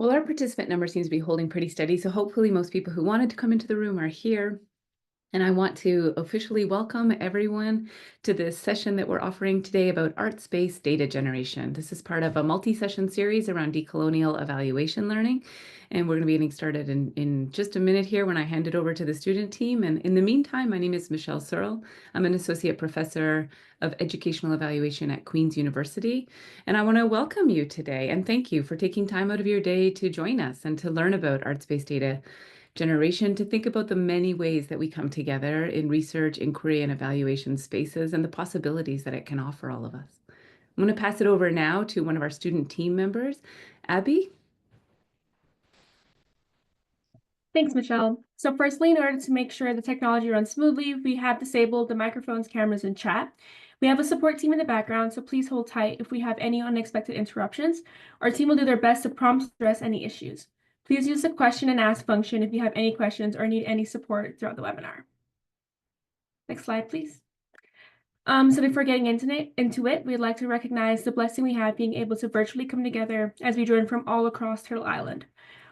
Well, our participant number seems to be holding pretty steady, so hopefully most people who wanted to come into the room are here. And I want to officially welcome everyone to this session that we're offering today about arts-based data generation. This is part of a multi-session series around decolonial evaluation learning. And we're going to be getting started in just a minute here when I hand it over to the student team. And in the meantime, my name is Michelle Searle. I'm an associate professor of educational evaluation at Queen's University. And I want to welcome you today and thank you for taking time out of your day to join us and to learn about arts-based data generation, to think about the many ways that we come together in research, inquiry, and evaluation spaces and the possibilities that it can offer all of us. I'm going to pass it over now to one of our student team members, Abby. Thanks, Michelle. So firstly, in order to make sure the technology runs smoothly, we have disabled the microphones, cameras, and chat. We have a support team in the background, so please hold tight if we have any unexpected interruptions. Our team will do their best to prompt address any issues. Please use the question and ask function if you have any questions or need any support throughout the webinar. Next slide, please. So before getting into it, we'd like to recognize the blessing we have being able to virtually come together as we join from all across Turtle Island.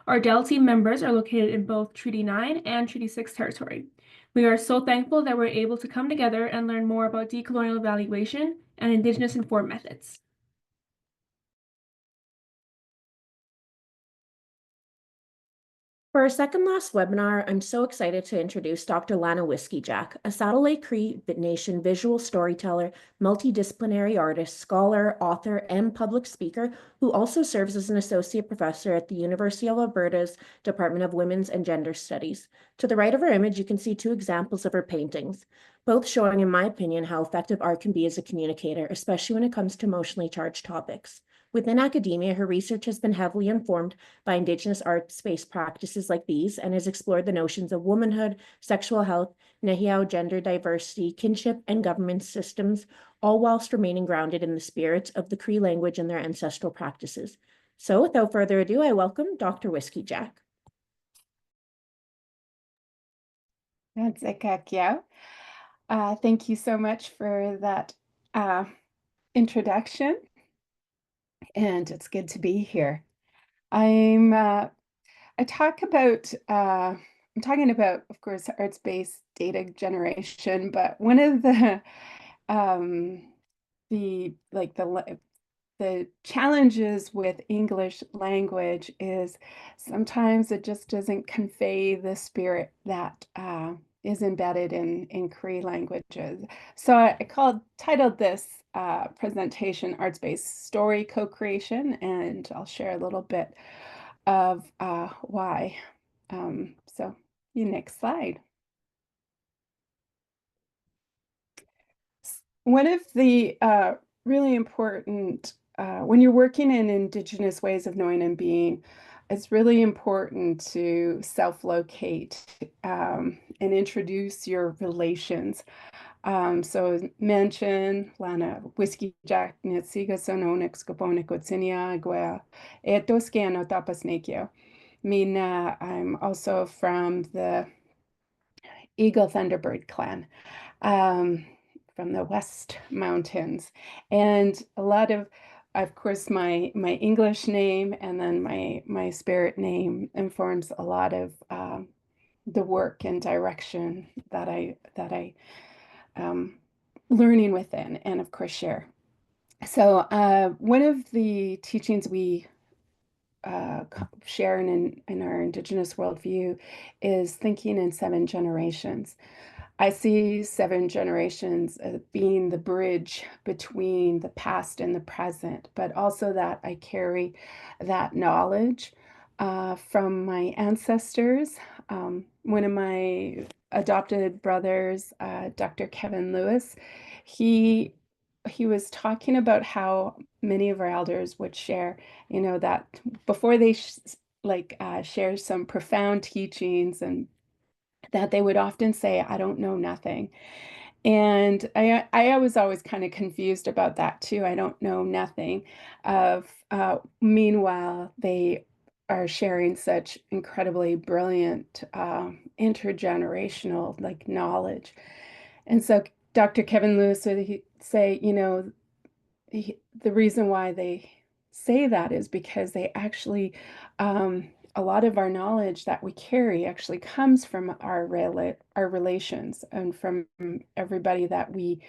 Our Dell team members are located in both Treaty 9 and Treaty 6 territory. We are so thankful that we're able to come together and learn more about decolonial evaluation and Indigenous informed methods. For our second last webinar, I'm so excited to introduce Dr. Lana Whiskeyjack, a Saddle Lake Cree Nation visual storyteller, multidisciplinary artist, scholar, author, and public speaker who also serves as an associate professor at the University of Alberta's Department of Women's and Gender Studies. To the right of her image, you can see two examples of her paintings, both showing, in my opinion, how effective art can be as a communicator, especially when it comes to emotionally charged topics. Within academia, her research has been heavily informed by Indigenous arts-based practices like these and has explored the notions of womanhood, sexual health, Nêhiyaw, gender diversity, kinship, and government systems, all whilst remaining grounded in the spirits of the Cree language and their ancestral practices. So without further ado, I welcome Dr. Whiskeyjack. Nêhiyaw. Thank you so much for that introduction. And it's good to be here. I'm talking about, of course, arts-based data generation, but one of the challenges with English language is sometimes it just doesn't convey the spirit that is embedded in Cree languages. So I titled this presentation Arts-Based Story Co-Creation, and I'll share a little bit of why. So next slide. One of the really important, when you're working in Indigenous ways of knowing and being, it's really important to self-locate and introduce your relations. So as mentioned, Lana Whiskeyjack Nêhiyaw Sononex Goponik Otsinia Gwa Etoscano Tapas Nêhiyaw. Mina, I'm also from the Eagle Thunderbird clan. From the West Mountains, and a lot of course, my English name and then my spirit name informs a lot of the work and direction that I learning within, and of course share. So one of the teachings we share in our Indigenous worldview is thinking in 7 generations. I see 7 generations as being the bridge between the past and the present, but also that I carry that knowledge from my ancestors. One of my adopted brothers, Dr. Kevin Lewis, he was talking about how many of our elders would share, that before they share some profound teachings, and that they would often say, I don't know nothing. And I was always kind of confused about that too. I don't know nothing meanwhile, they are sharing such incredibly brilliant intergenerational knowledge. And so Dr. Kevin Lewis would say, the reason why they say that is because they actually, a lot of our knowledge that we carry actually comes from our relations and from everybody that we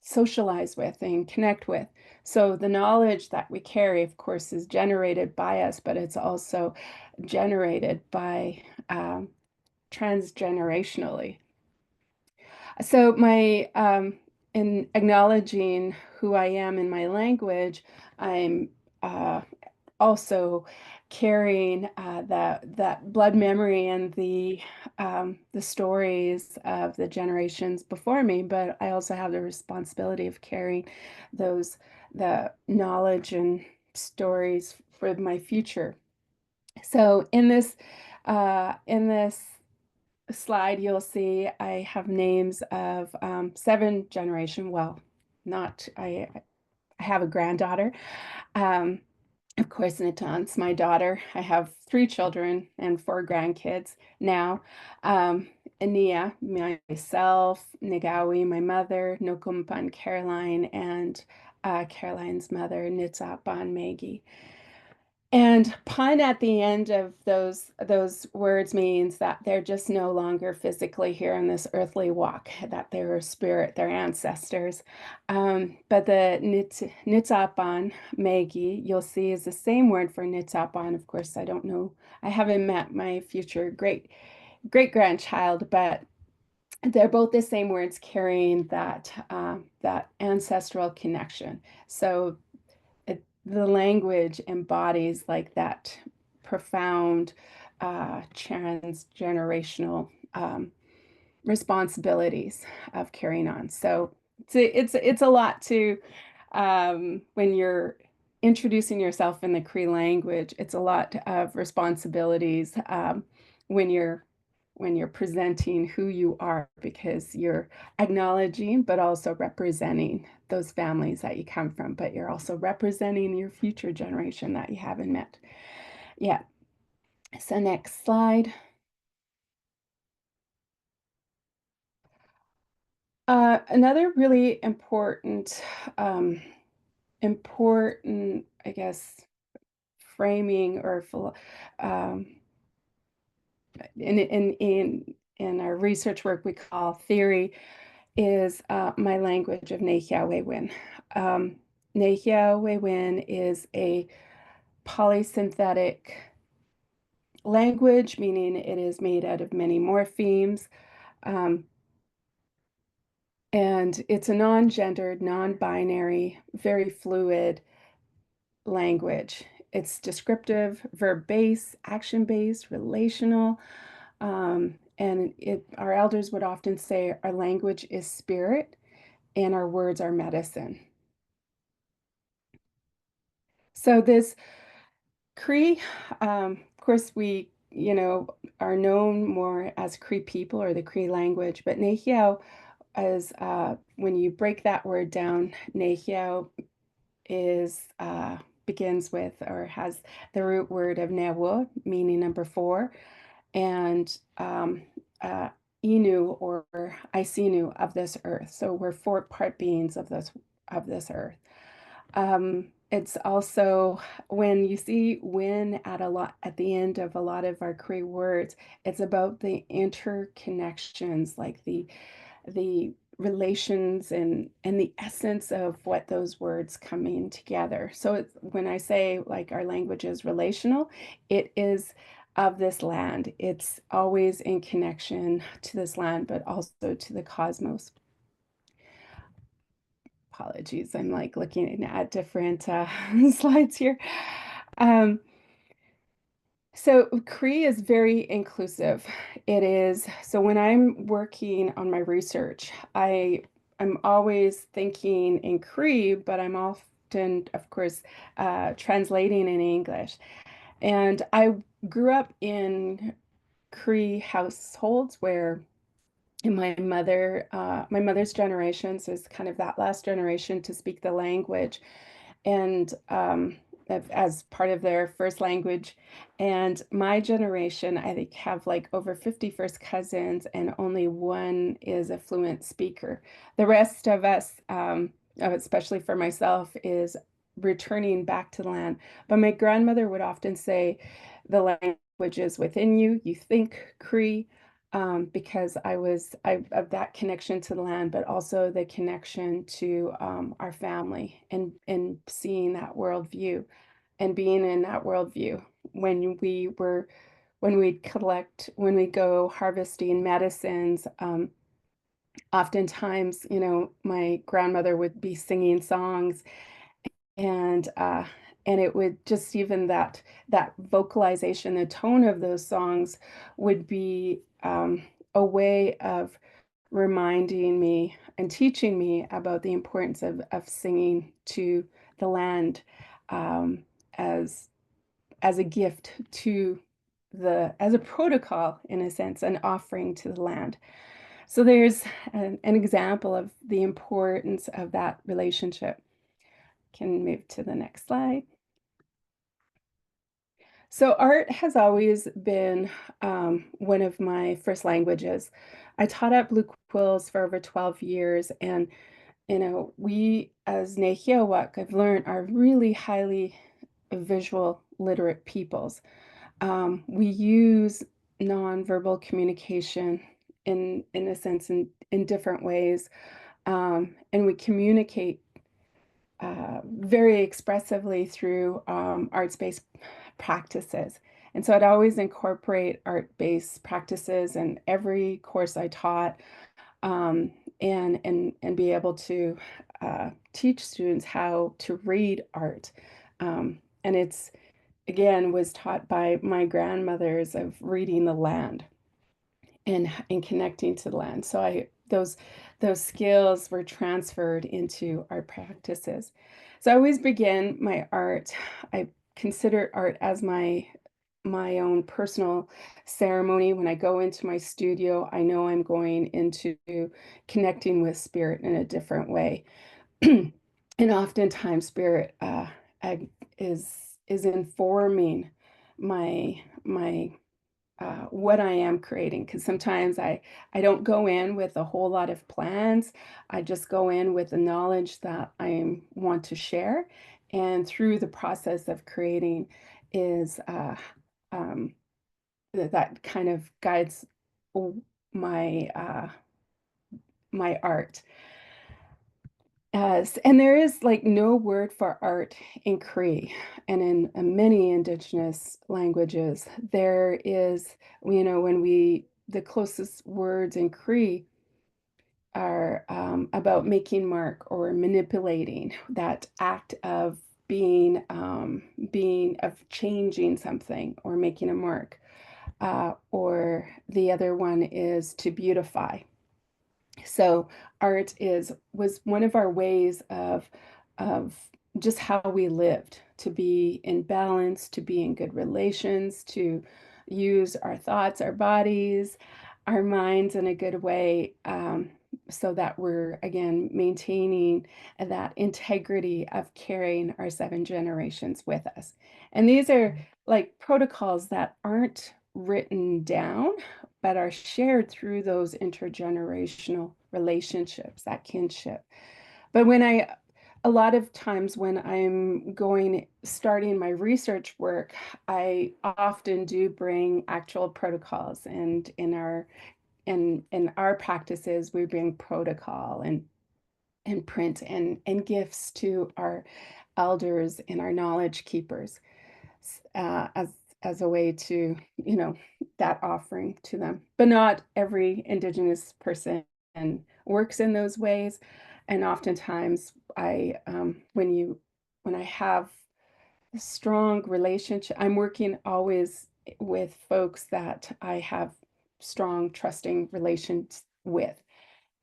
socialize with and connect with. So the knowledge that we carry, of course, is generated by us, but it's also generated by transgenerationally. So my in acknowledging who I am in my language, I'm also carrying that blood memory and the stories of the generations before me, but I also have the responsibility of carrying the knowledge and stories for my future. So in this slide, you'll see I have names of 7 generation. Well, not I have a granddaughter. Of course, Natan's my daughter. I have 3 children and 4 grandkids now. Nêhiyaw, myself, Nêhiyaw, my mother, Nokumpan, Caroline, and Caroline's mother, Nitsapan, Maggie. And pun at the end of those words means that they're just no longer physically here on this earthly walk, that they're a spirit, they're ancestors. But the Nitsapan, Maggie, you'll see is the same word for Nitsapan. Of course, I don't know, I haven't met my future great grandchild, but they're both the same words carrying that ancestral connection. So the language embodies like that profound transgenerational responsibilities of carrying on. So it's a lot to when you're introducing yourself in the Cree language. It's a lot of responsibilities when you're presenting who you are, because you're acknowledging but also representing those families that you come from, but you're also representing your future generation that you haven't met yet. So next slide. Another really important, I guess, framing or in our research work we call theory is my language of Nêhiyaw. Nêhiyaw is a polysynthetic language, meaning it is made out of many morphemes. And it's a non-gendered, non-binary, very fluid language. It's descriptive, verb-based, action-based, relational. And our elders would often say our language is spirit and our words are medicine. So this Cree, of course, we, are known more as Cree people or the Cree language, but Nêhiyaw is, when you break that word down, Nêhiyaw begins with or has the root word of Nêhiyaw, meaning number 4, and Inu or Isinu, of this earth. So we're 4-part beings of this earth. It's also when you see "win" at the end of a lot of our Cree words, it's about the interconnections, like the relations and the essence of what those words coming together. So when I say like our language is relational, it is of this land. It's always in connection to this land, but also to the cosmos. Apologies, I'm like looking at different slides here. So Cree is very inclusive. It is, so when I'm working on my research, I'm always thinking in Cree, but I'm often, of course, translating in English. And I grew up in Cree households where my mother's generations is kind of that last generation to speak the language, and as part of their first language. And my generation, I think, have like over 50 first cousins, and only one is a fluent speaker. The rest of us, especially for myself, is returning back to the land. But my grandmother would often say, the language is within you. You think Cree, because I of that connection to the land, but also the connection to our family and seeing that worldview and being in that worldview when we go harvesting medicines. Oftentimes, my grandmother would be singing songs, and it would just, even that vocalization, the tone of those songs would be a way of reminding me and teaching me about the importance of singing to the land, as a gift to as a protocol, in a sense, an offering to the land. So there's an example of the importance of that relationship. Can move to the next slide. So art has always been one of my first languages. I taught at Blue Quills for over 12 years, and we as Nêhiyaw, I've learned, are really highly visual literate peoples. We use nonverbal communication in a sense in different ways, and we communicate very expressively through arts-based practices. And so I'd always incorporate art-based practices in every course I taught, and be able to teach students how to read art. And it's, again, was taught by my grandmothers of reading the land and connecting to the land. So those skills were transferred into art practices. So I always begin my art. I consider art as my own personal ceremony. When I go into my studio, I know I'm going into connecting with spirit in a different way. And oftentimes spirit is informing my what I am creating, because sometimes I don't go in with a whole lot of plans. I just go in with the knowledge that I want to share, and through the process of creating is that kind of guides my my art. And there is like no word for art in Cree, and in many Indigenous languages, there is, the closest words in Cree are about making mark or manipulating, that act of of changing something or making a mark. Or the other one is to beautify. So art was one of our ways of just how we lived, to be in balance, to be in good relations, to use our thoughts, our bodies, our minds in a good way, so that we're, again, maintaining that integrity of carrying our 7 generations with us. And these are like protocols that aren't written down, but are shared through those intergenerational relationships, that kinship. But a lot of times when I'm starting my research work, I often do bring actual protocols, and in our practices, we bring protocol and print and gifts to our elders and our knowledge keepers, as a way to, that offering to them. But not every Indigenous person works in those ways. And oftentimes when I have a strong relationship, I'm working always with folks that I have strong, trusting relations with.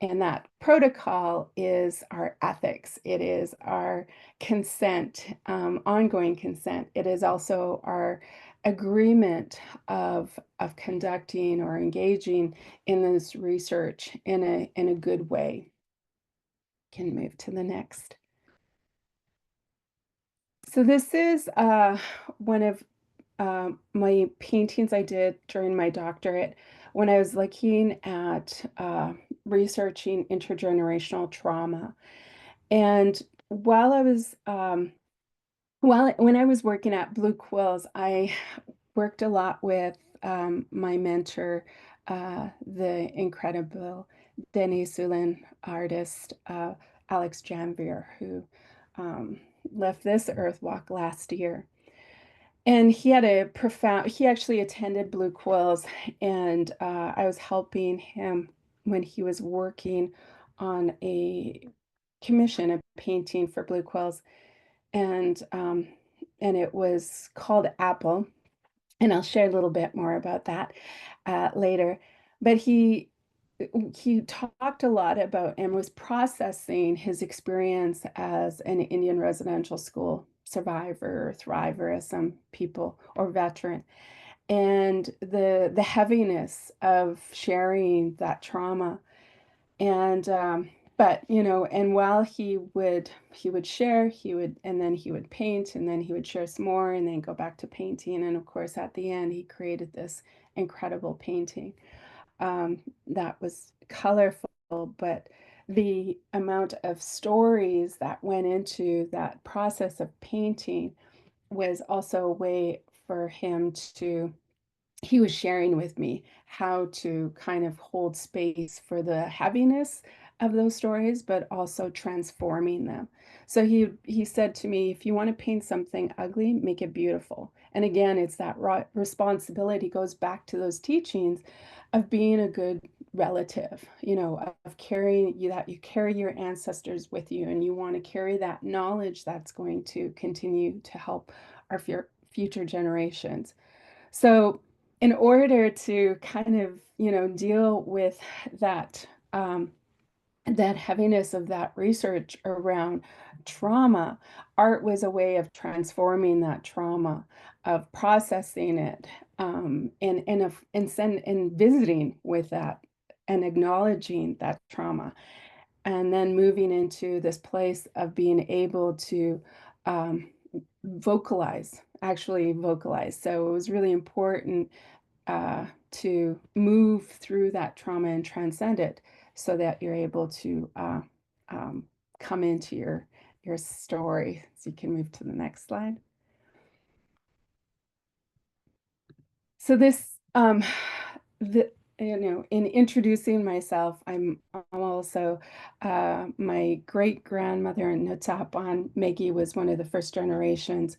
And that protocol is our ethics. It is our consent, ongoing consent. It is also our agreement of conducting or engaging in this research in a good way. Can move to the next. So this is one of my paintings I did during my doctorate, when I was looking at researching intergenerational trauma. And while I was Well, when I was working at Blue Quills, I worked a lot with my mentor, the incredible Denisovan artist, Alex Janvier, who um, left this earth walk last year. And he had a profound, he actually attended Blue Quills, and I was helping him when he was working on a commission, a painting for Blue Quills. And and it was called Apple, and I'll share a little bit more about that later. But he talked a lot about and was processing his experience as an Indian residential school survivor or thriver, as some people, or veteran, and the heaviness of sharing that trauma. And but and while he would share, and then he would paint, and then he would share some more, and then go back to painting. And of course, at the end, he created this incredible painting that was colorful, but the amount of stories that went into that process of painting was also a way for him to he was sharing with me how to kind of hold space for the heaviness of those stories, but also transforming them. So he said to me, if you want to paint something ugly, make it beautiful. And again, it's that responsibility goes back to those teachings of being a good relative, of carrying that you carry your ancestors with you, and you want to carry that knowledge that's going to continue to help our future generations. So in order to kind of, deal with that, that heaviness of that research around trauma, art was a way of transforming that trauma, of processing it, and visiting with that and acknowledging that trauma, and then moving into this place of being able to um, actually vocalize. So it was really important to move through that trauma and transcend it, so that you're able to um, come into your story. So you can move to the next slide. So this, in introducing myself, I'm also my great grandmother in Nêhiyaw Maggie was one of the first generations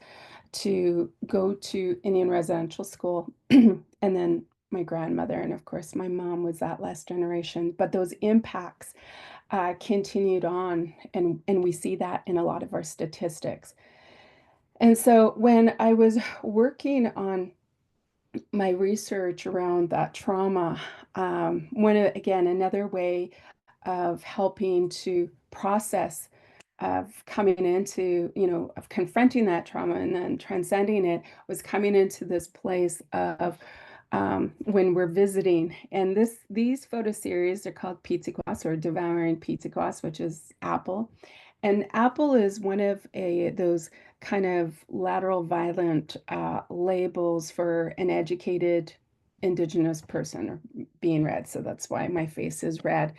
to go to Indian residential school, and then my grandmother, and of course my mom was that last generation. But those impacts continued on, and we see that in a lot of our statistics. And so when I was working on my research around that trauma, again, another way of helping to process, of coming into, of confronting that trauma and then transcending it, was coming into this place of when we're visiting. And these photo series are called Pizziquas, or Devouring Pizziquas, which is apple. And apple is one of those kind of lateral violent labels for an educated Indigenous person, or being red. So that's why my face is red.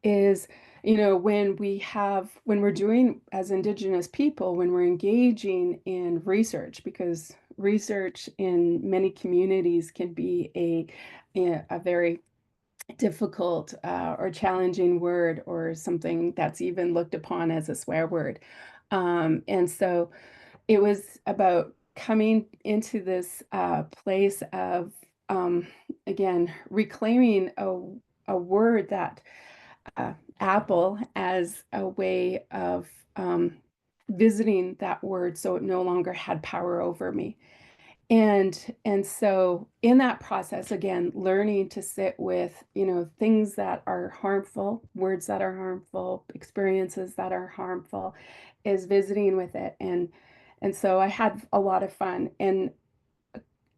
Is, when we're doing, as Indigenous people, when we're engaging in research, because research in many communities can be a very difficult or challenging word, or something that's even looked upon as a swear word. And so it was about coming into this place of, again, reclaiming a word, that apple, as a way of visiting that word, so it no longer had power over me. And so in that process, again, learning to sit with, things that are harmful, words that are harmful, experiences that are harmful, is visiting with it. And so I had a lot of fun, and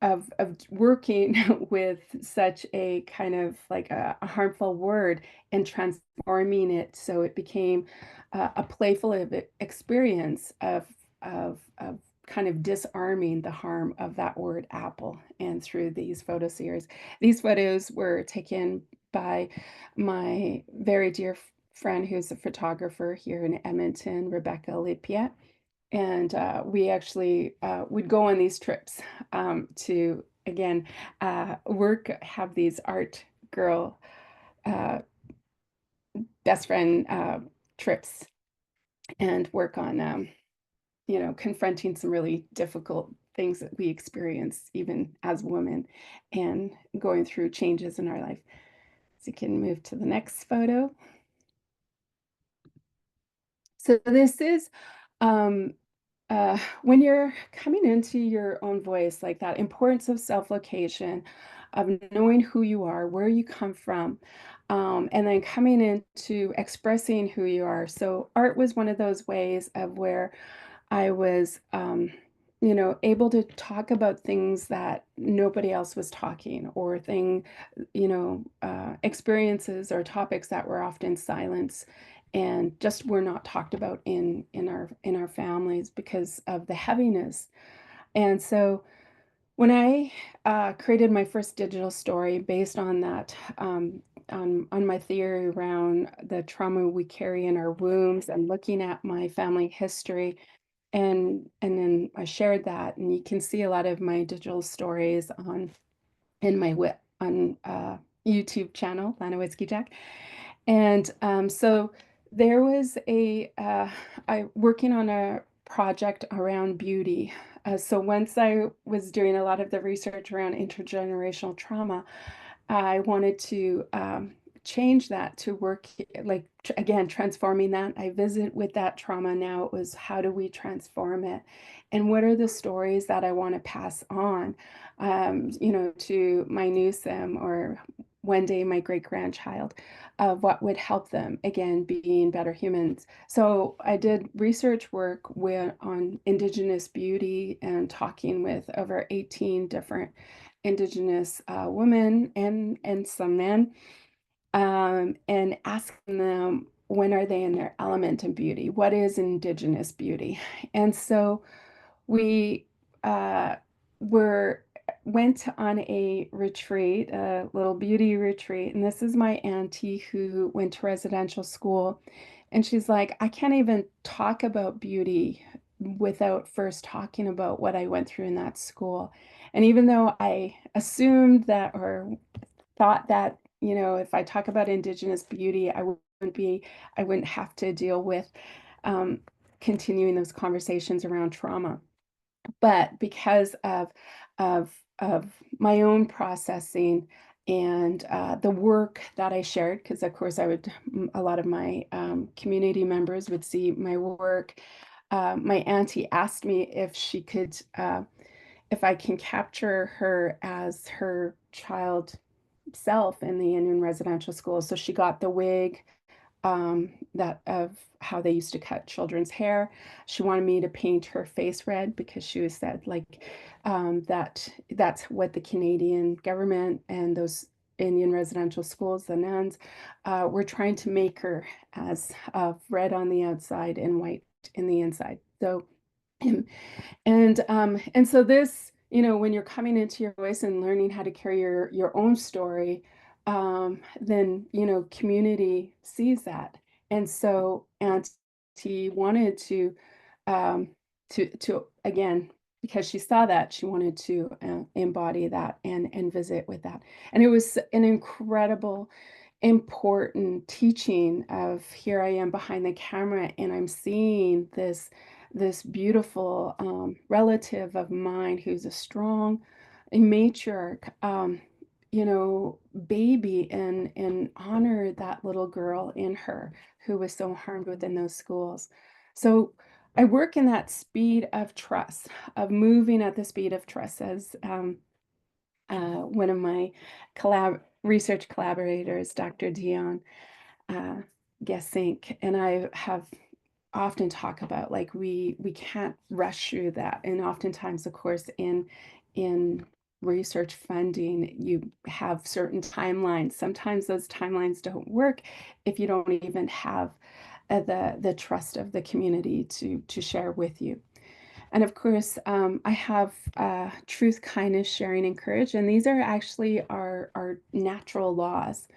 of working with such a kind of like a harmful word, and transforming it so it became a playful experience of kind of disarming the harm of that word apple. And through these photo series, these photos were taken by my very dear friend, who's a photographer here in Edmonton, Rebecca Lipia. we actually would go on these trips to, again, have these art girl best friend trips and work on, confronting some really difficult things that we experience even as women and going through changes in our life. So you can move to the next photo. So this is when you're coming into your own voice, like that importance of self-location, of knowing who you are, where you come from, and then coming into expressing who you are. So art was one of those ways of where I was, able to talk about things that nobody else was talking, or experiences or topics that were often silenced and just were not talked about in our families because of the heaviness. And so when I created my first digital story based on that, on my theory around the trauma we carry in our wombs and looking at my family history, and then I shared that, and you can see a lot of my digital stories in my YouTube channel, Lana Whiskeyjack. And so there was I working on a project around beauty. So once I was doing a lot of the research around intergenerational trauma, I wanted to change that to work like again transforming that. I visit with that trauma now. It was, how do we transform it, and what are the stories that I want to pass on, to my new sim, or one day my great grandchild, of what would help them again being better humans. So I did research work on Indigenous beauty and talking with over 18 different Indigenous women and some men, and asking them, when are they in their element in beauty? What is Indigenous beauty? And so we were went on a retreat, a little beauty retreat, and this is my auntie who went to residential school, and she's like, I can't even talk about beauty without first talking about what I went through in that school. And even though I assumed that, or thought that, if I talk about Indigenous beauty, I wouldn't have to deal with um, continuing those conversations around trauma. But because of my own processing and the work that I shared, because of course a lot of my community members would see my work. My auntie asked me if I can capture her as her child self in the Indian residential school. So she got the wig, that of how they used to cut children's hair. She wanted me to paint her face red because she was said like that's what the Canadian government and those Indian residential schools, the nuns, were trying to make her as red on the outside and white in the inside. So and so this, when you're coming into your voice and learning how to carry your own story, then, community sees that. And so Auntie wanted um, to again, because she saw that, she wanted to embody that and visit with that. And it was an incredible, important teaching of, here I am behind the camera and I'm seeing this beautiful relative of mine who's a strong matriarch, baby, and honor that little girl in her who was so harmed within those schools. So I work in that speed of trust, of moving at the speed of trust, as one of my research collaborators, Dr. Dion Gesink, and I have often talk about, like, we can't rush through that. And oftentimes, of course, in research funding, you have certain timelines. Sometimes those timelines don't work if you don't even have the trust of the community to share with you. And of course, I have truth, kindness, sharing, and courage. And these are actually our natural laws.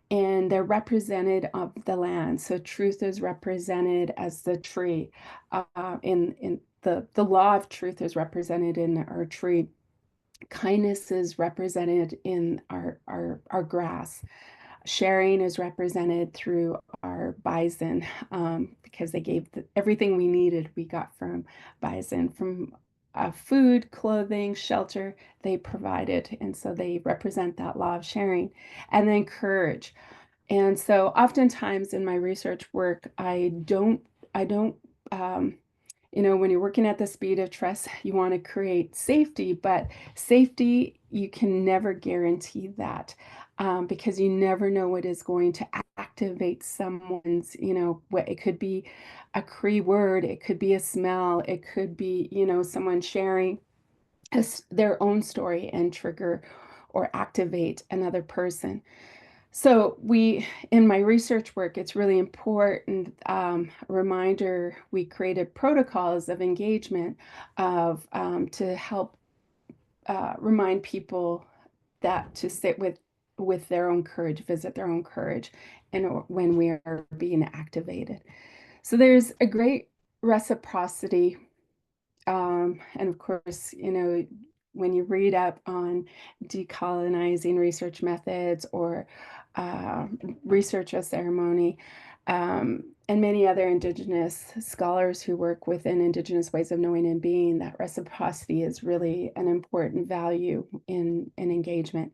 and they're represented of the land. So truth is represented as the tree. In the law of truth is represented in our tree. Kindness is represented in our grass. Sharing is represented through our bison, because they gave everything we needed, we got from bison, from food, clothing, shelter, they provided. And so they represent that law of sharing. And then courage. And so oftentimes in my research work, I don't, when you're working at the speed of trust, you want to create safety, but safety, you can never guarantee that, because you never know what is going to activate someone's, what it could be a Cree word, it could be a smell, it could be, someone sharing their own story and trigger or activate another person. So in my research work, it's really important, reminder, we created protocols of engagement to help remind people that to sit with their own courage, visit their own courage, and when we are being activated. So there's a great reciprocity. And of course, when you read up on decolonizing research methods or research of ceremony, and many other Indigenous scholars who work within Indigenous ways of knowing and being, that reciprocity is really an important value in engagement.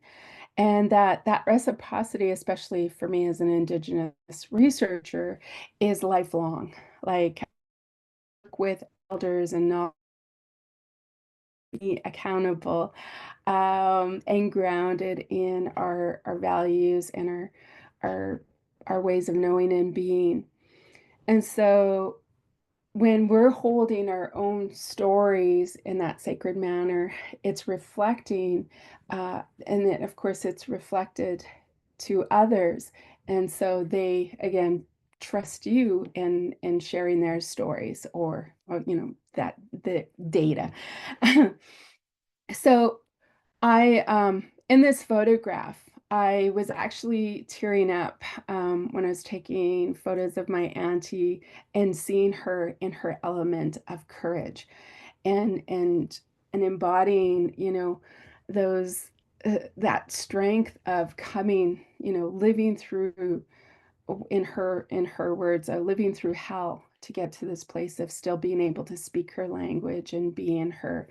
And that reciprocity, especially for me as an Indigenous researcher, is lifelong. Like, I work with elders and not be accountable, and grounded in our values and our ways of knowing and being. And so when we're holding our own stories in that sacred manner, it's reflecting, and then of course it's reflected to others. And so they, again, trust you in sharing their stories or that the data. So in this photograph, I was actually tearing up when I was taking photos of my auntie and seeing her in her element of courage and embodying, those that strength of coming, living through, in her words, living through hell to get to this place of still being able to speak her language and be in her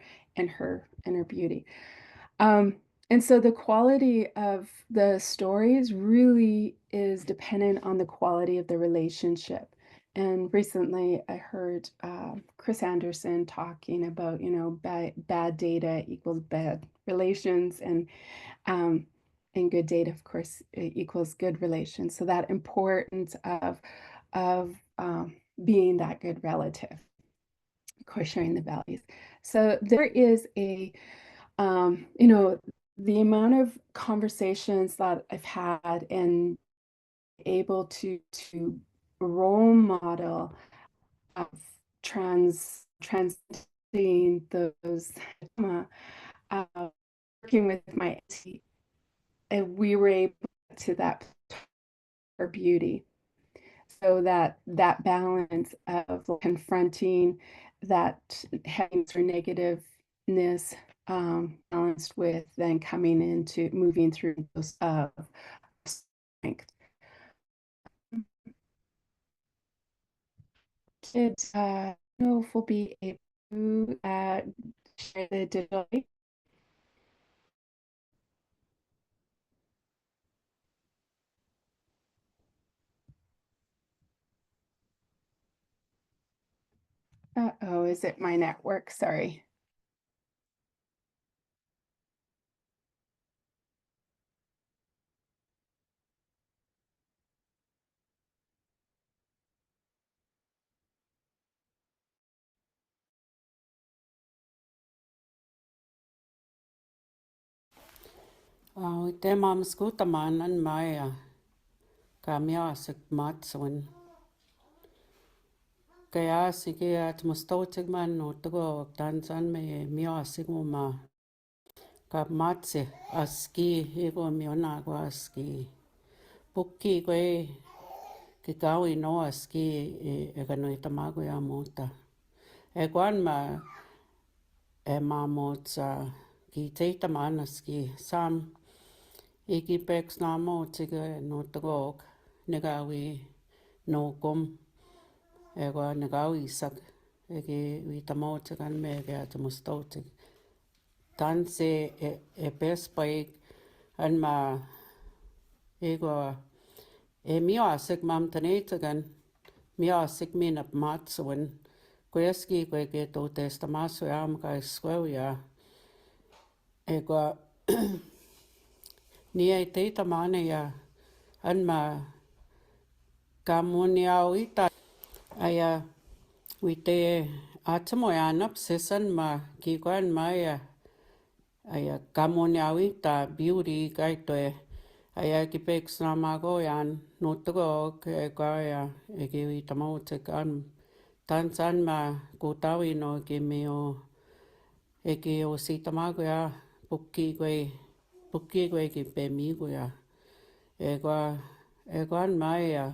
beauty. And so the quality of the stories really is dependent on the quality of the relationship. And recently I heard Chris Anderson talking about, bad data equals bad relations, and good data, of course, equals good relations. So that importance of being that good relative, of course, sharing the values. So there is the amount of conversations that I've had and able to role model of transcending those working with my auntie, and we were able to that her beauty. So that balance of confronting that heaviness or negativeness, balanced with then coming into moving through those of strength. Kids, I don't know if we'll be able to share the digital. Uh-oh, is it my network? Sorry. Tema skutamaan Maya kamia sik matsun. Kaya sige at mustotig man no tugo tansan me mia siguma. Kap matse aski ego miona aski. pukki koe ki kawi noas ki e kanoi tamago ya mota. E kuan ma e mamot sa ki teita manas ki sam iki peks na mo tiga no tagok negawi no kom e kuan negawi sak eki vitamote kan me ke atmustote. Tanse e pespaik an ma ego e miasik mam tanetagan miasik minap matsuan kweski kwe ke to testamaso am ka skwea ego ni ai teita mana ya an ma Nêhiyaw ita aya wite atmoyanap sesan ma kikwan maya aya Nêhiyaw ita beauty kaitoe aya kipeks na mago yan nutugo kaya ekiwi tamote kan tansan ma kutawi no kimio eki o sitamago ya pukki kwe kipemigo ya ekwan maya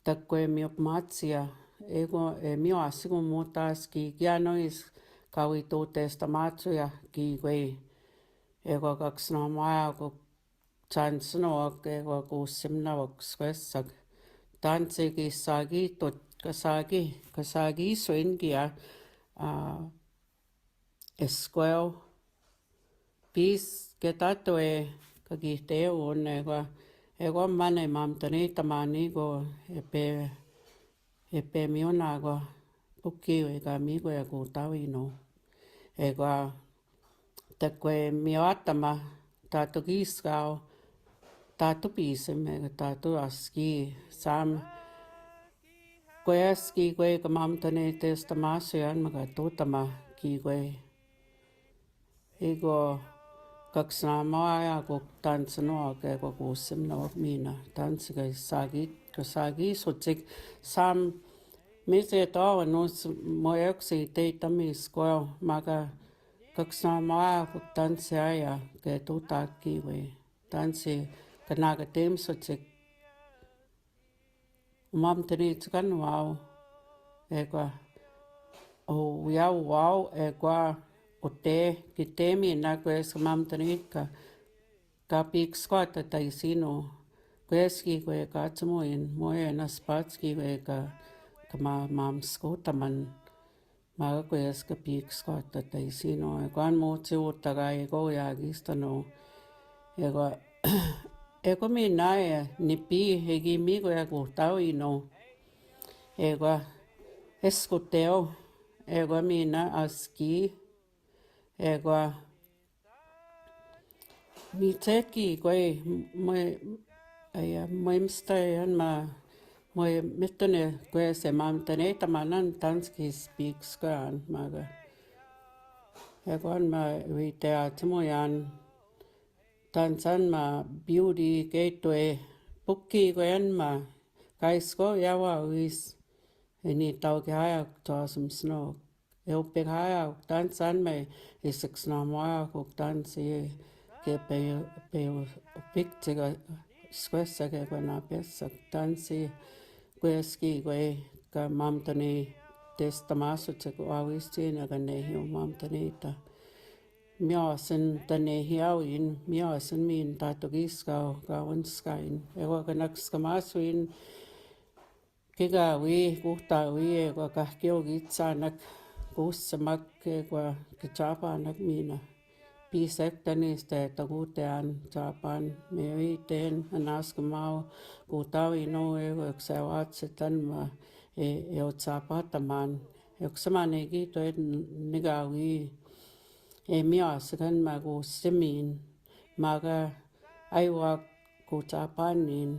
takwe miopmatsia ego mio asigo motas ki kianois kawi to testamatsu ya ki kwe ego kaksna maya ko chansno ego kusimna skwessak tanse ki sagi to kasagi swingia eskwel pis ketatoe kagiteo ego mane mamtani tamani go epe miona go pukki ega amigo ya kutawi no ego takwe miatama tatu giskao tatu piseme tatu aski sam kweski kwe kamamtani testamasian magatutama ki kwe ego kaksnamaya ko tansno ke ko kusimno mina tansiga kasagi sotik sam mise to no moyoksi te tami squal maga kaksnamaya ko tansaya ke tutaki we tansi kanaga tem sotik mamtani tkan wow ego o ya wow ego ote kitemi na kwes mamtanika kapik squata taisino kweski kwe katmoin moye na spatski we ka kama mam skotaman ma kwes kapik squata taisino kwan mo tsuta ego ya gistano ego mi nae nipi hegi migo ya gutawino ego escuteo ego mina aski ego miteki kwe moimstayan ma moi mitone kwe se mamtane tamanan tanski speak skan maga ego ma wite atmoyan tansan ma beauty gateway pukki kwen ma kaisko yawa wis ni tau kaya tosum snow eu pegaya tansan me isexna moa ko tansi ke pe pictiga squessa ke na pesa tansi kweski kwe ka mamtani testamaso te ko awistina ka Nêhiyaw mamtani ta miasen ta Nêhiyaw in miasen min tatugiska ka unskain ego kanaks kamasuin kigawi kuhtawi ego kahkiogitsanak kussamak ego kichapanak mina pisektaniste tagutean chapan meiten anaskamau kutawi no ego eksewatsetan ma eotsapataman eksamanegi to negawi miaskan mago simin maga aiwa kutapanin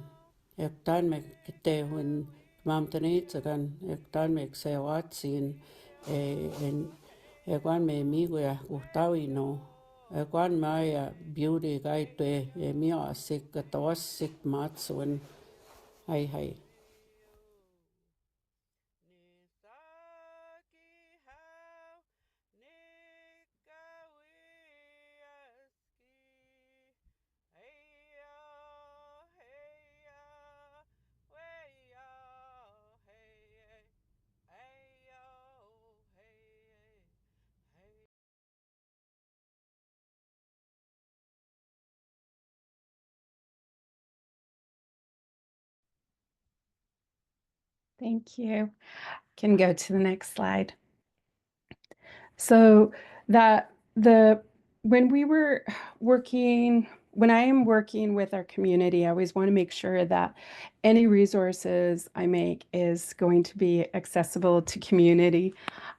ektan me kitehun mamtanitsakan ektan me eksewatsin ekwan me migo ya kutawi no ekwan maya beauty kaite miasik katawasik matsuan hai Thank you. Can go to the next slide. So that the when we were when I am working with our community, I always want to make sure that any resources I make is going to be accessible to community,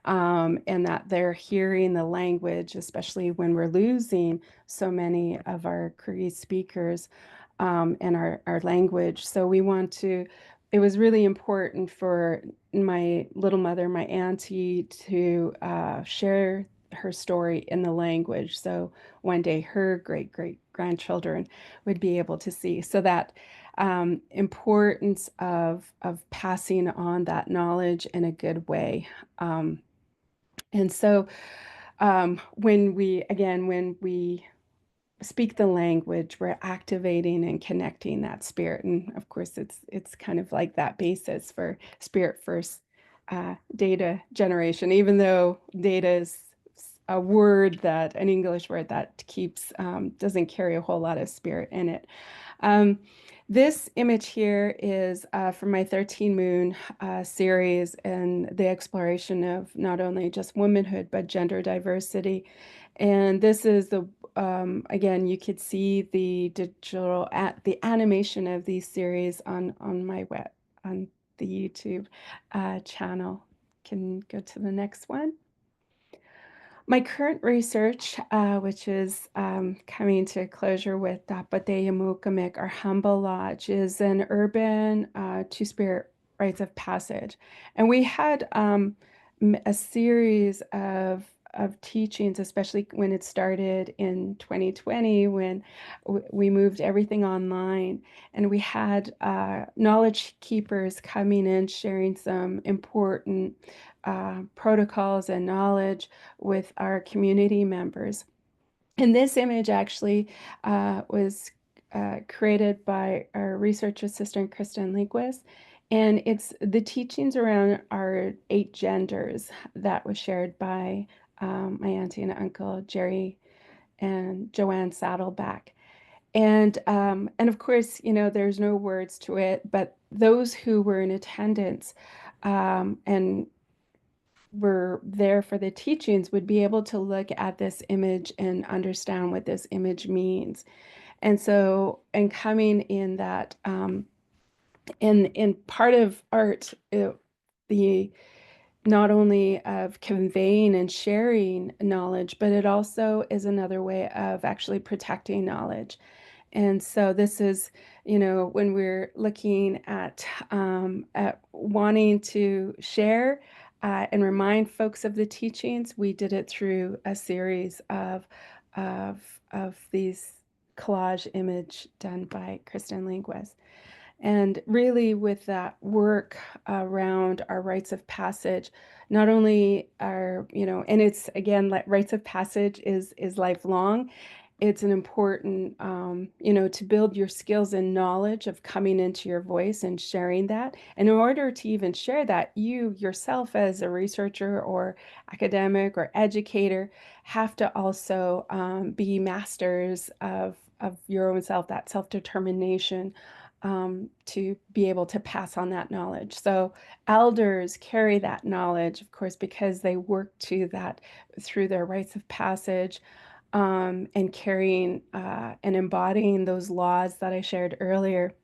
and that they're hearing the language, especially when we're losing so many of our Cree speakers, and our language. So it was really important for my little mother, my auntie, to share her story in the language. So one day her great great grandchildren would be able to see. So that importance of passing on that knowledge in a good way. And so when we speak the language, we're activating and connecting that spirit. And of course, it's kind of like that basis for spirit first data generation, even though data is an English word that doesn't carry a whole lot of spirit in it. This image here is from my 13 Moon series and the exploration of not only just womanhood, but gender diversity. And this is again, you could see the the animation of these series on the YouTube channel. Can go to the next one. My current research, which is coming to closure with Dapateyamukamik, or Humble Lodge, is an urban two-spirit rites of passage. And we had a series of teachings, especially when it started in 2020, when we moved everything online. And we had knowledge keepers coming in, sharing some important protocols and knowledge with our community members. And this image actually was created by our research assistant, Kristen Linguist. And it's the teachings around our 8 genders that was shared by my auntie and uncle, Jerry and Joanne Saddleback. And of course, there's no words to it, but those who were in attendance and were there for the teachings would be able to look at this image and understand what this image means. And so, and coming in that, in part of art, the not only of conveying and sharing knowledge, but it also is another way of actually protecting knowledge. And so this is, when we're looking at wanting to share and remind folks of the teachings, we did it through a series of these collage image done by Kristen Linguist. And really with that work around our rites of passage, not only and it's again, like rites of passage is lifelong. It's an important, to build your skills and knowledge of coming into your voice and sharing that. And in order to even share that, you yourself as a researcher or academic or educator have to also be masters of your own self, that self-determination, to be able to pass on that knowledge. So elders carry that knowledge, of course, because they work to that through their rites of passage, and carrying and embodying those laws that I shared earlier.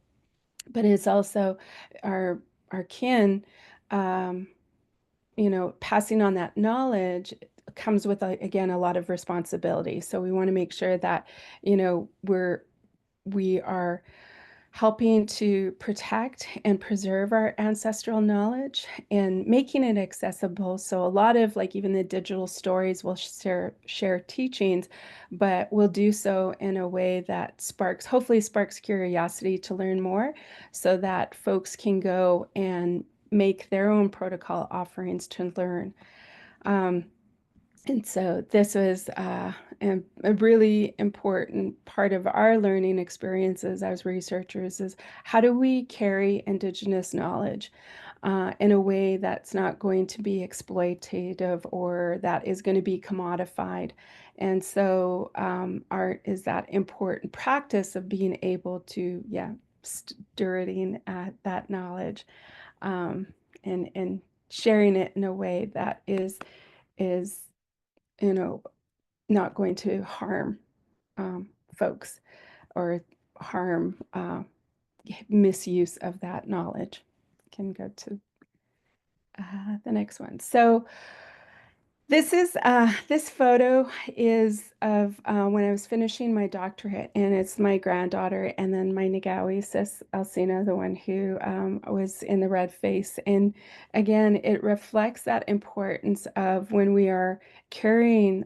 But it's also our kin, passing on that knowledge comes with, again, a lot of responsibility. So we want to make sure that, we are helping to protect and preserve our ancestral knowledge and making it accessible. So a lot of, like, even the digital stories will share teachings, but we'll do so in a way that hopefully sparks curiosity to learn more, so that folks can go and make their own protocol offerings to learn. And so this was a really important part of our learning experiences as researchers, is how do we carry Indigenous knowledge in a way that's not going to be exploitative or that is going to be commodified. And so art is that important practice of being able to, stewarding at that knowledge. and sharing it in a way that is not going to harm folks or harm misuse of that knowledge. Can go to the next one. So this photo is of when I was finishing my doctorate, and it's my granddaughter and then my Nêhiyaw sis Alcina, the one who was in the red face. And again, it reflects that importance of when we are carrying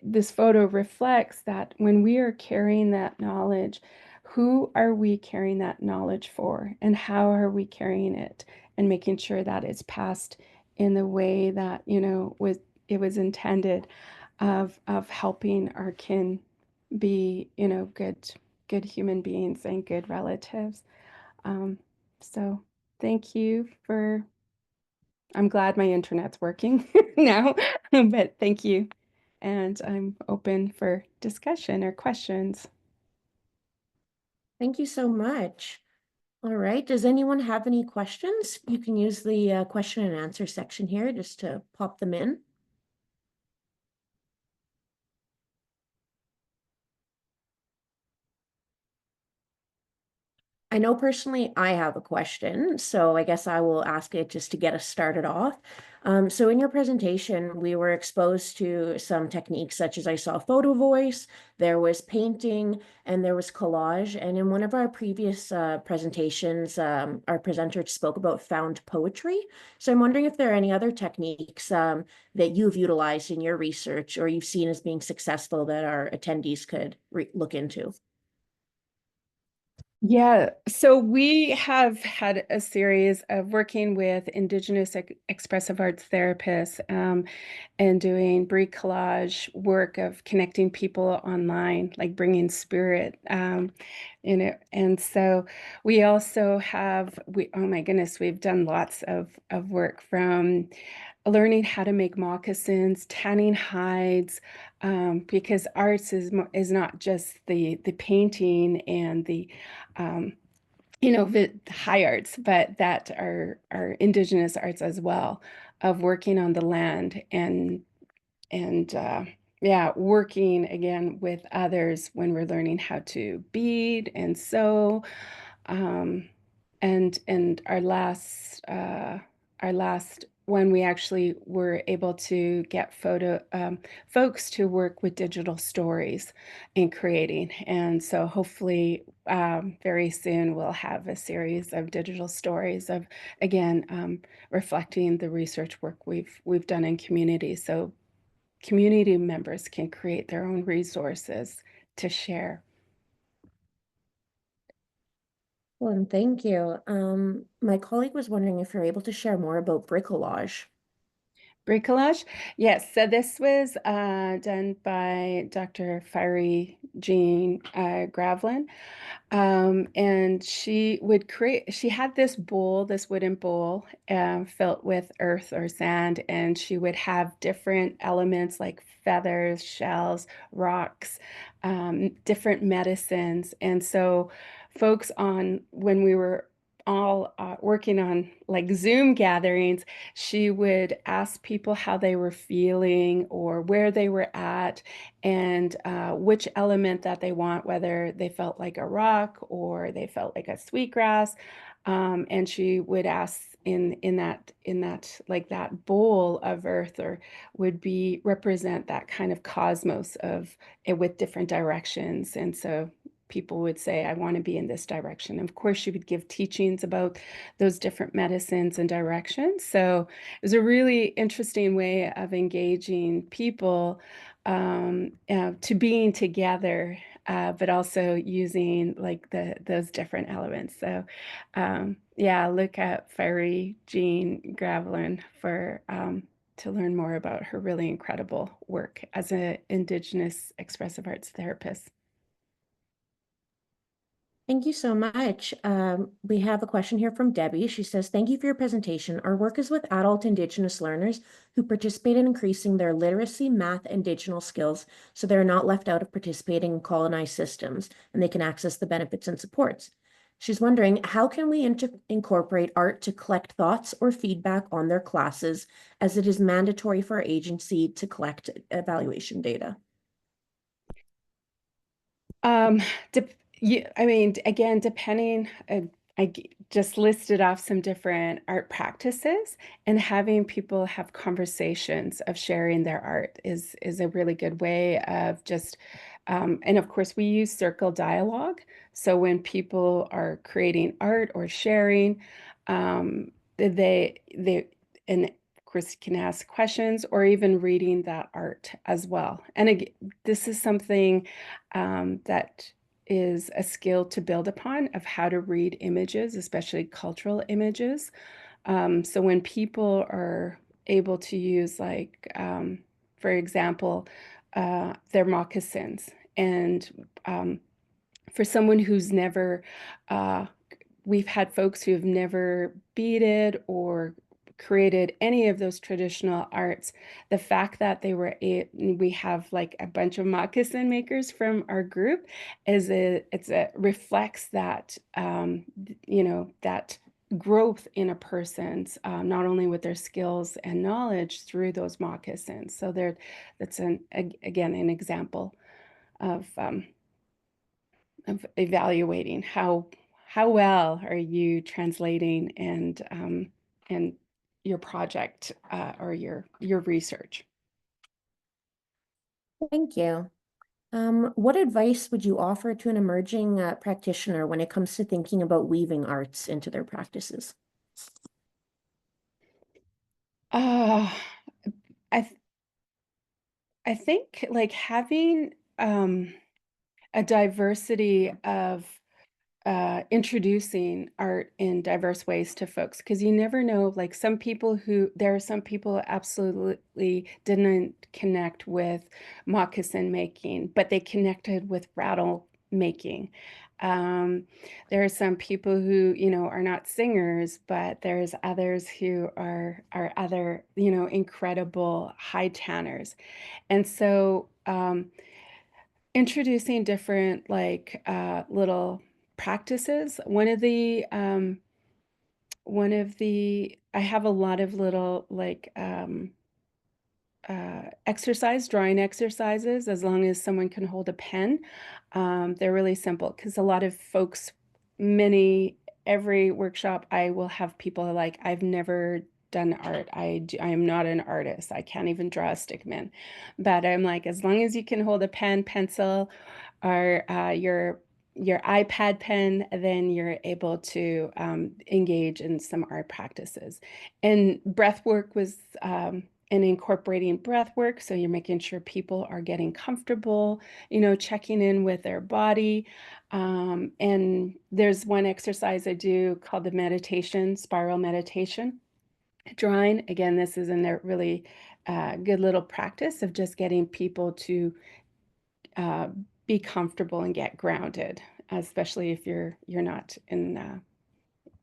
this photo reflects that when we are carrying that knowledge, who are we carrying that knowledge for, and how are we carrying it, and making sure that it's passed in the way that it was intended, of helping our kin be good human beings and good relatives. So thank you for. I'm glad my internet's working now, but thank you. And I'm open for discussion or questions. Thank you so much. All right, does anyone have any questions? You can use the question and answer section here just to pop them in. I know personally I have a question, so I guess I will ask it just to get us started off. So in your presentation, we were exposed to some techniques such as I saw photo voice, there was painting, and there was collage. And in one of our previous presentations, our presenter spoke about found poetry. So I'm wondering if there are any other techniques that you've utilized in your research or you've seen as being successful that our attendees could look into. Yeah, so we have had a series of working with Indigenous expressive arts therapists and doing bricolage work of connecting people online, like bringing spirit, and so we also have, oh my goodness, we've done lots of work from learning how to make moccasins, tanning hides, because arts is not just the painting and the the high arts, but that are Indigenous arts as well, of working on the land and yeah, working again with others when we're learning how to bead and sew. And our last one, we actually were able to get folks to work with digital stories in creating. And so hopefully very soon we'll have a series of digital stories of, again, reflecting the research work we've done in community. So community members can create their own resources to share. Well, and thank you. My colleague was wondering if you're able to share more about bricolage. Bricolage? Yes, so this was done by Dr. Fiery Jean Gravlin. And she had this bowl, this wooden bowl, filled with earth or sand, and she would have different elements like feathers, shells, rocks, different medicines. And so folks when we were all working on like Zoom gatherings, she would ask people how they were feeling or where they were at, and which element that they want, whether they felt like a rock or they felt like a sweetgrass. And she would ask in that like that bowl of earth, or would represent that kind of cosmos of it with different directions. And so people would say, I want to be in this direction. And of course, she would give teachings about those different medicines and directions. So it was a really interesting way of engaging people to being together, but also using like those different elements. So yeah, look at Fiery Jean Gravlin for to learn more about her really incredible work as an Indigenous expressive arts therapist. Thank you so much. We have a question here from Debbie. She says, thank you for your presentation. Our work is with adult Indigenous learners who participate in increasing their literacy, math, and digital skills so they're not left out of participating in colonized systems and they can access the benefits and supports. She's wondering, how can we incorporate art to collect thoughts or feedback on their classes, as it is mandatory for our agency to collect evaluation data? I mean, again, depending, just listed off some different art practices, and having people have conversations of sharing their art is a really good way of just, and of course we use circle dialogue. So when people are creating art or sharing, they and of course can ask questions or even reading that art as well. And again, this is something that is a skill to build upon, of how to read images, especially cultural images. So when people are able to use, like, for example, their moccasins, and for someone who's never, we've had folks who have never beaded or created any of those traditional arts. The fact that we have like a bunch of moccasin makers from our group reflects that, that growth in a person's, not only with their skills and knowledge through those moccasins. So that's again an example of evaluating how well are you translating and your project, or your research. Thank you. What advice would you offer to an emerging practitioner when it comes to thinking about weaving arts into their practices? I th- I think like having a diversity of introducing art in diverse ways to folks, because you never know, like there are some people who absolutely didn't connect with moccasin making, but they connected with rattle making. There are some people who, are not singers, but there's others who are other, incredible high tanners. And so introducing different, like, little practices. I have a lot of little, like, drawing exercises, as long as someone can hold a pen. They're really simple, because a lot of folks, every workshop, I will have people like, I've never done art. I am not an artist. I can't even draw a stickman. But I'm like, as long as you can hold a pen, pencil, or your iPad pen, then you're able to engage in some art practices. And breath work was and incorporating breath work. So you're making sure people are getting comfortable, checking in with their body. And there's one exercise I do called the spiral meditation drawing. Again, this is a really good little practice of just getting people to be comfortable and get grounded, especially if you're not in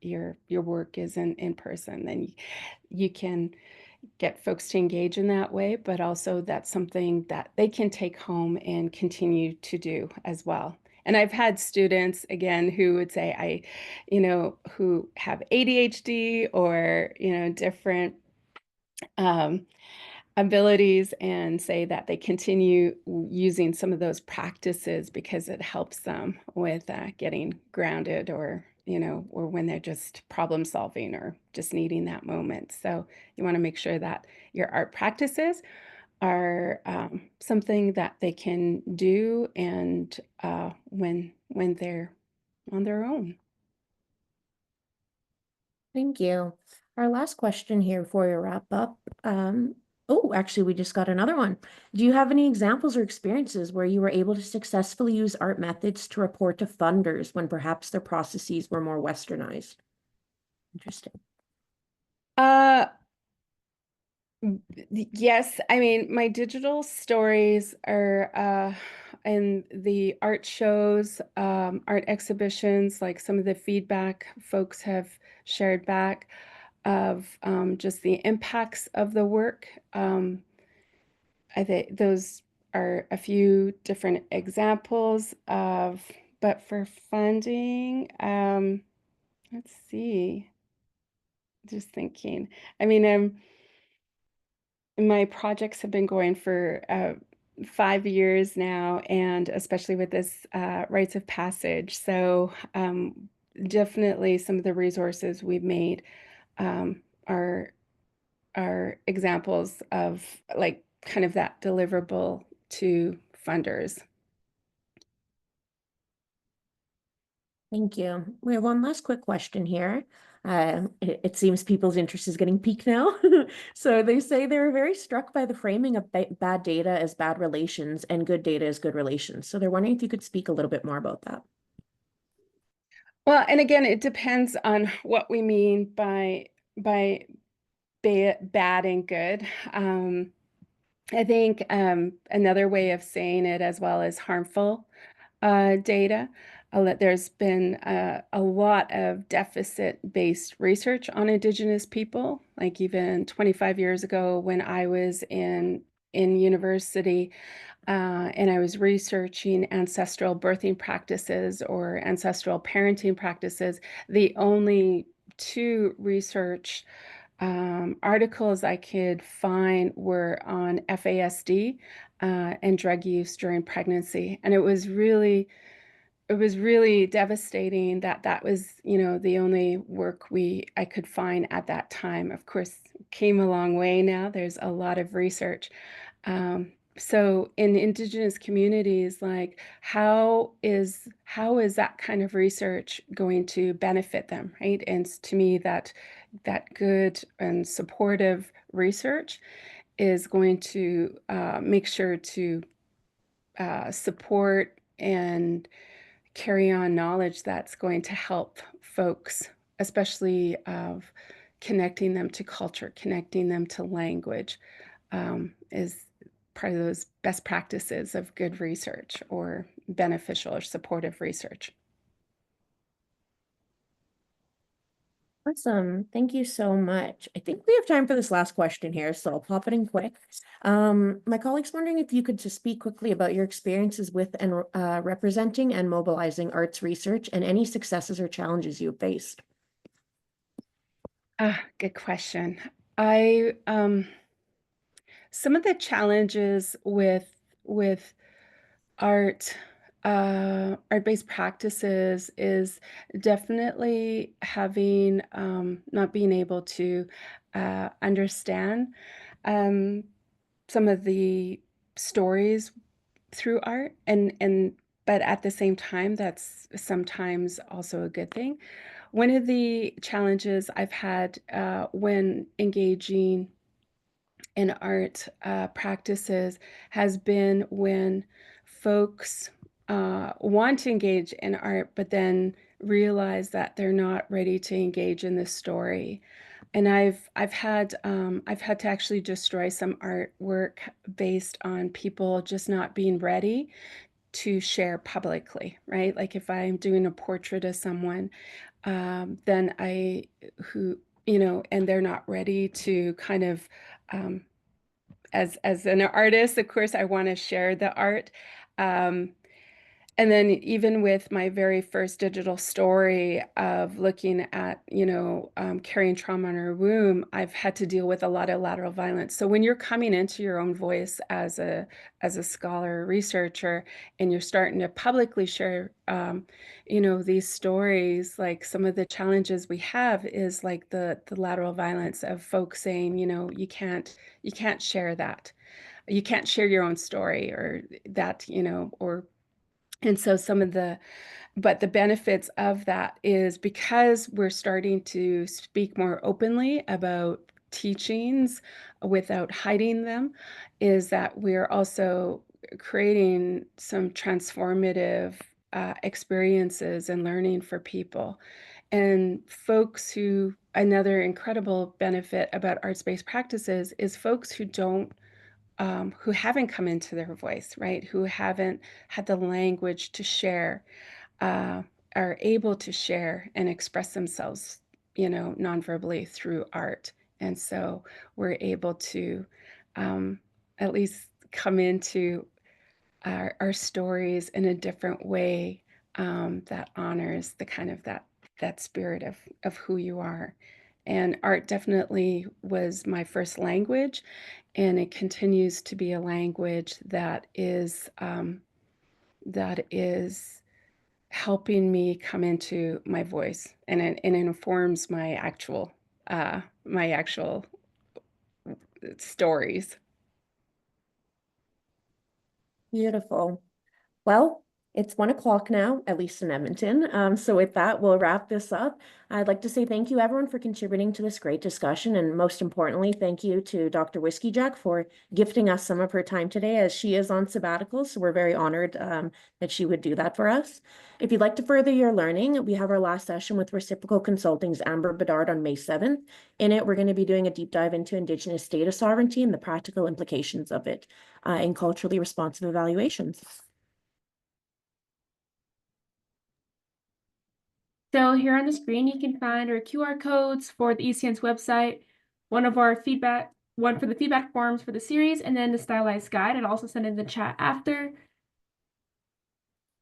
your work is in person. Then you can get folks to engage in that way, but also that's something that they can take home and continue to do as well. And I've had students, again, who would say, who have ADHD or, different abilities, and say that they continue using some of those practices because it helps them with getting grounded, or or when they're just problem solving or just needing that moment. So you want to make sure that your art practices are something that they can do, and when they're on their own. Thank you. Our last question here before we wrap up. Oh, actually, we just got another one. Do you have any examples or experiences where you were able to successfully use art methods to report to funders when perhaps their processes were more westernized? Interesting. Yes, I mean, my digital stories are in the art shows, art exhibitions, like some of the feedback folks have shared back of just the impacts of the work. I think those are a few different examples of but for funding, let's see, just thinking. I mean, my projects have been going for 5 years now, and especially with this rites of passage. So definitely some of the resources we've made um, are examples of like kind of that deliverable to funders. Thank you. We have one last quick question here. It seems people's interest is getting piqued now. So they say they were very struck by the framing of bad data as bad relations and good data as good relations. So they're wondering if you could speak a little bit more about that. Well, and again, it depends on what we mean by bad and good. I think another way of saying it as well is harmful data. There's been a lot of deficit-based research on Indigenous people. Like even 25 years ago when I was in university and I was researching ancestral birthing practices or ancestral parenting practices, the only two research articles I could find were on FASD and drug use during pregnancy. And it was really devastating that that was, the only work I could find at that time. Of course, came a long way now. There's a lot of research. So in Indigenous communities, like how is that kind of research going to benefit them, right? And to me, that good and supportive research is going to make sure to support and carry on knowledge that's going to help folks, especially of connecting them to culture, connecting them to language, is part of those best practices of good research or beneficial or supportive research. Awesome. Thank you so much. I think we have time for this last question here, so I'll pop it in quick. My colleague's wondering if you could just speak quickly about your experiences with and representing and mobilizing arts research and any successes or challenges you have faced. Good question. Some of the challenges with art-based practices is definitely having not being able to understand some of the stories through art, and but at the same time, that's sometimes also a good thing. One of the challenges I've had when engaging in art practices has been when folks want to engage in art, but then realize that they're not ready to engage in the story. And I've had to actually destroy some artwork based on people just not being ready to share publicly, right? Like if I'm doing a portrait of someone, then and they're not ready to kind of, as an artist, of course, I want to share the art. And then even with my very first digital story of looking at, carrying trauma in her womb, I've had to deal with a lot of lateral violence. So when you're coming into your own voice as a scholar, researcher, and you're starting to publicly share, these stories, like some of the challenges we have is like the lateral violence of folks saying, you can't share that. You can't share your own story or that, and so but the benefits of that is because we're starting to speak more openly about teachings without hiding them, is that we're also creating some transformative experiences and learning for people. And folks another incredible benefit about arts-based practices is folks who haven't come into their voice, right? Who haven't had the language to share, are able to share and express themselves, non-verbally through art. And so we're able to at least come into our stories in a different way that honors the kind of that spirit of who you are. And art definitely was my first language, and it continues to be a language that is helping me come into my voice, and it informs my actual stories. Beautiful. Well, it's 1 o'clock now, at least in Edmonton. So with that, we'll wrap this up. I'd like to say thank you everyone for contributing to this great discussion. And most importantly, thank you to Dr. Whiskeyjack for gifting us some of her time today, as she is on sabbatical. So we're very honored that she would do that for us. If you'd like to further your learning, we have our last session with Reciprocal Consulting's Amber Bedard on May 7th. In it, we're going to be doing a deep dive into Indigenous data sovereignty and the practical implications of it in culturally responsive evaluations. So here on the screen, you can find our QR codes for the ECN's website, one for the feedback forms for the series, and then the stylized guide. I'll also send in the chat after.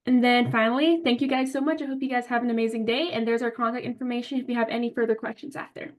And then finally, thank you guys so much. I hope you guys have an amazing day. And there's our contact information if you have any further questions after.